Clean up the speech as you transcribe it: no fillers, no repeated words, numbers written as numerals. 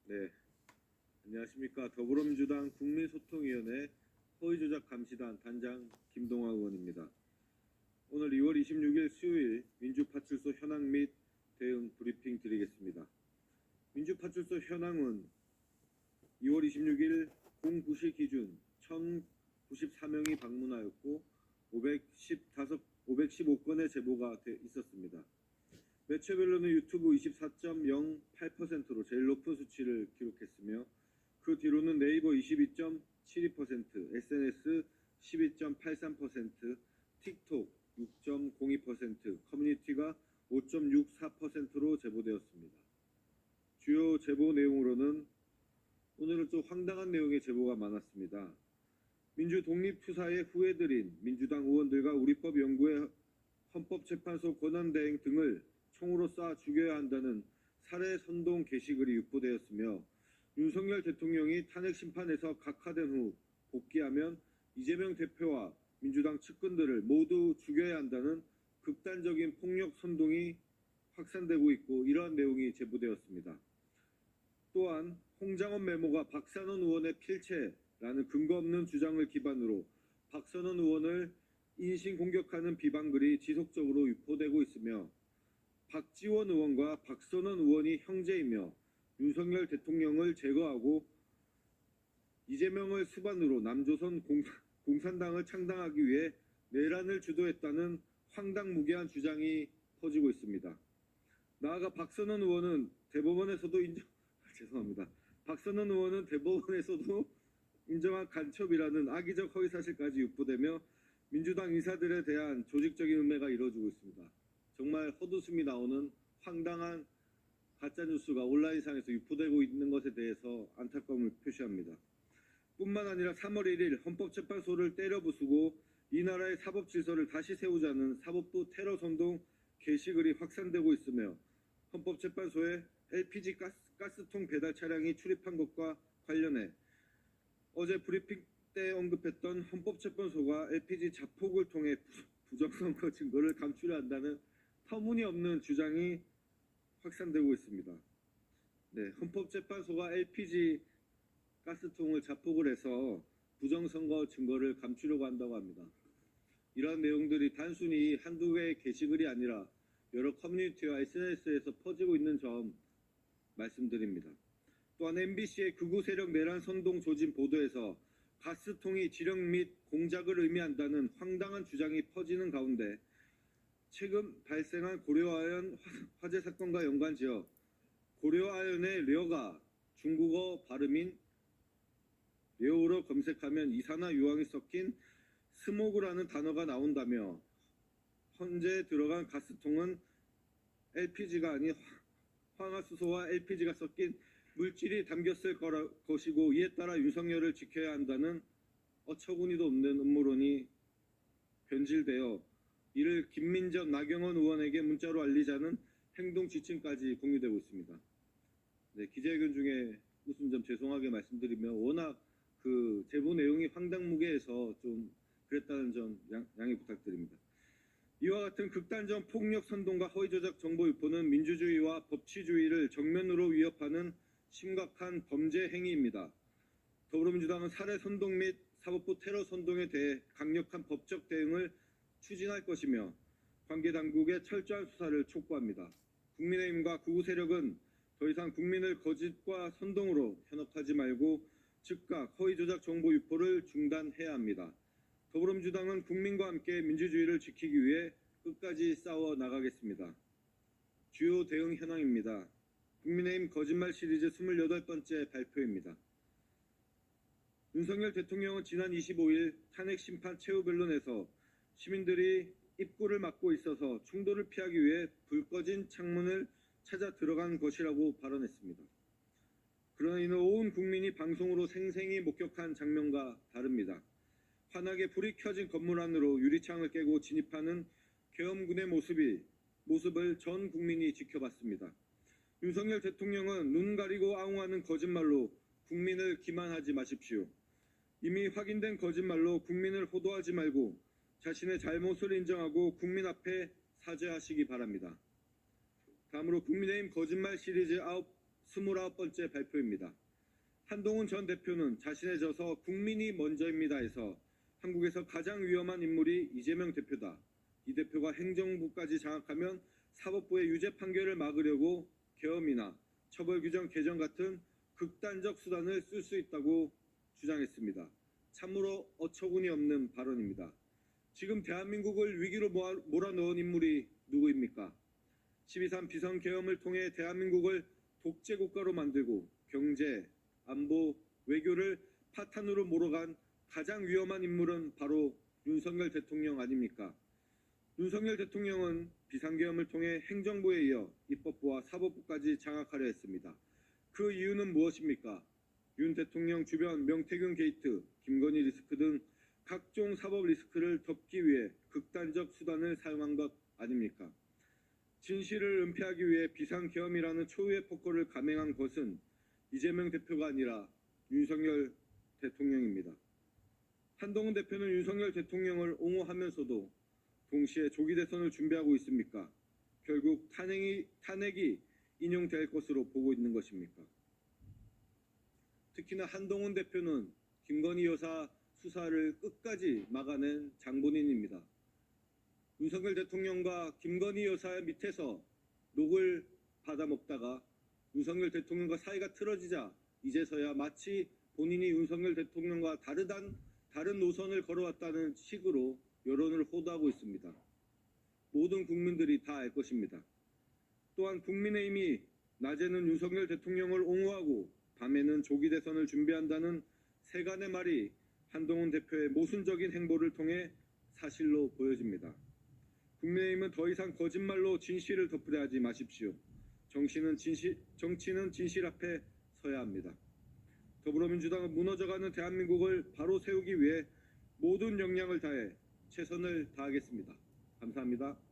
네, 안녕하십니까. 더불어민주당 국민소통위원회 허위조작감시단 단장 김동화 의원입니다. 오늘 2월 26일 수요일 민주파출소 현황 및 대응 브리핑 드리겠습니다. 민주파출소 현황은 2월 26일 09시 기준 1,094명이 방문하였고 515건의 제보가 있었습니다. 매체별로는 유튜브 24.08%로 제일 높은 수치를 기록했으며 그 뒤로는 네이버 22.72%, SNS 12.83%, 틱톡 6.02%, 커뮤니티가 5.64%로 제보되었습니다. 주요 제보 내용으로는 오늘은 좀 황당한 내용의 제보가 많았습니다. 민주독립투사의 후예들인 민주당 의원들과 우리법연구회 헌법재판소 권한대행 등을 총으로 쏴 죽여야 한다는 살해 선동 게시글이 유포되었으며 윤석열 대통령이 탄핵 심판에서 각하된 후 복귀하면 이재명 대표와 민주당 측근들을 모두 죽여야 한다는 극단적인 폭력 선동이 확산되고 있고 이러한 내용이 제보되었습니다. 또한 홍장원 메모가 박선원 의원의 필체라는 근거 없는 주장을 기반으로 박선원 의원을 인신공격하는 비방글이 지속적으로 유포되고 있으며 박지원 의원과 박선원 의원이 형제이며 윤석열 대통령을 제거하고 이재명을 수반으로 남조선 공산당을 창당하기 위해 내란을 주도했다는 황당무계한 주장이 퍼지고 있습니다. 나아가 박선원 의원은 대법원에서도 박선원 의원은 대법원에서도 인정한 간첩이라는 악의적 허위사실까지 유포되며 민주당 인사들에 대한 조직적인 음해가 이루어지고 있습니다. 정말 헛웃음이 나오는 황당한 가짜뉴스가 온라인상에서 유포되고 있는 것에 대해서 안타까움을 표시합니다. 뿐만 아니라 3월 1일 헌법재판소를 때려부수고 이 나라의 사법질서를 다시 세우자는 사법부 테러 선동 게시글이 확산되고 있으며 헌법재판소에 LPG 가스통 배달 차량이 출입한 것과 관련해 어제 브리핑 때 언급했던 헌법재판소가 LPG 자폭을 통해 부정선거 증거를 감추려 한다는 터무니없는 주장이 확산되고 있습니다. 네, 헌법재판소가 LPG 가스통을 자폭을 해서 부정선거 증거를 감추려고 한다고 합니다. 이러한 내용들이 단순히 한두 개의 게시글이 아니라 여러 커뮤니티와 SNS에서 퍼지고 있는 점 말씀드립니다. 또한 MBC의 극우 세력 내란 선동 조진 보도에서 가스통이 지령 및 공작을 의미한다는 황당한 주장이 퍼지는 가운데 최근 발생한 고려아연 화재 사건과 연관지어 고려아연의 려가 중국어 발음인 려우로 검색하면 이산화 유황이 섞인 스모그라는 단어가 나온다며 현재 들어간 가스통은 LPG가 아닌 황화수소와 LPG가 섞인 물질이 담겼을 것이고 이에 따라 윤석열을 지켜야 한다는 어처구니도 없는 음모론이 변질되어 이를 김민전, 나경원 의원에게 문자로 알리자는 행동 지침까지 공유되고 있습니다. 네, 기자회견 중에 무슨 점 죄송하게 말씀드리면 워낙 그 제보 내용이 황당무계해서 좀 그랬다는 점 양해 부탁드립니다. 이와 같은 극단적 폭력 선동과 허위조작 정보 유포는 민주주의와 법치주의를 정면으로 위협하는 심각한 범죄 행위입니다. 더불어민주당은 살해 선동 및 사법부 테러 선동에 대해 강력한 법적 대응을 추진할 것이며 관계 당국의 철저한 수사를 촉구합니다. 국민의힘과 극우 세력은 더 이상 국민을 거짓과 선동으로 현혹하지 말고 즉각 허위조작 정보 유포를 중단해야 합니다. 더불어민주당은 국민과 함께 민주주의를 지키기 위해 끝까지 싸워 나가겠습니다. 주요 대응 현황입니다. 국민의힘 거짓말 시리즈 28번째 발표입니다. 윤석열 대통령은 지난 25일 탄핵 심판 최후 변론에서 시민들이 입구를 막고 있어서 충돌을 피하기 위해 불 꺼진 창문을 찾아 들어간 것이라고 발언했습니다. 그러나 이는 온 국민이 방송으로 생생히 목격한 장면과 다릅니다. 환하게 불이 켜진 건물 안으로 유리창을 깨고 진입하는 계엄군의 모습을 전 국민이 지켜봤습니다. 윤석열 대통령은 눈 가리고 아웅하는 거짓말로 국민을 기만하지 마십시오. 이미 확인된 거짓말로 국민을 호도하지 말고 자신의 잘못을 인정하고 국민 앞에 사죄하시기 바랍니다. 다음으로 국민의힘 거짓말 시리즈 29번째 발표입니다. 한동훈 전 대표는 자신의 저서 국민이 먼저입니다에서 한국에서 가장 위험한 인물이 이재명 대표다. 이 대표가 행정부까지 장악하면 사법부의 유죄 판결을 막으려고 계엄이나 처벌규정 개정 같은 극단적 수단을 쓸 수 있다고 주장했습니다. 참으로 어처구니 없는 발언입니다. 지금 대한민국을 위기로 몰아넣은 인물이 누구입니까? 12.3 비선계엄을 통해 대한민국을 독재국가로 만들고 경제, 안보, 외교를 파탄으로 몰아간 가장 위험한 인물은 바로 윤석열 대통령 아닙니까? 윤석열 대통령은 비상계엄을 통해 행정부에 이어 입법부와 사법부까지 장악하려 했습니다. 그 이유는 무엇입니까? 윤 대통령 주변 명태균 게이트, 김건희 리스크 등 각종 사법 리스크를 덮기 위해 극단적 수단을 사용한 것 아닙니까? 진실을 은폐하기 위해 비상계엄이라는 초유의 폭거를 감행한 것은 이재명 대표가 아니라 윤석열 대통령입니다. 한동훈 대표는 윤석열 대통령을 옹호하면서도 동시에 조기 대선을 준비하고 있습니까? 결국 탄핵이 인용될 것으로 보고 있는 것입니까? 특히나 한동훈 대표는 김건희 여사 수사를 끝까지 막아낸 장본인입니다. 윤석열 대통령과 김건희 여사 밑에서 녹을 받아먹다가 윤석열 대통령과 사이가 틀어지자 이제서야 마치 본인이 윤석열 대통령과 다른 노선을 걸어왔다는 식으로 여론을 호도하고 있습니다. 모든 국민들이 다 알 것입니다. 또한 국민의힘이 낮에는 윤석열 대통령을 옹호하고 밤에는 조기 대선을 준비한다는 세간의 말이 한동훈 대표의 모순적인 행보를 통해 사실로 보여집니다. 국민의힘은 더 이상 거짓말로 진실을 덮으려 마십시오. 정치는 진실 앞에 서야 합니다. 더불어민주당은 무너져가는 대한민국을 바로 세우기 위해 모든 역량을 다해 최선을 다하겠습니다. 감사합니다.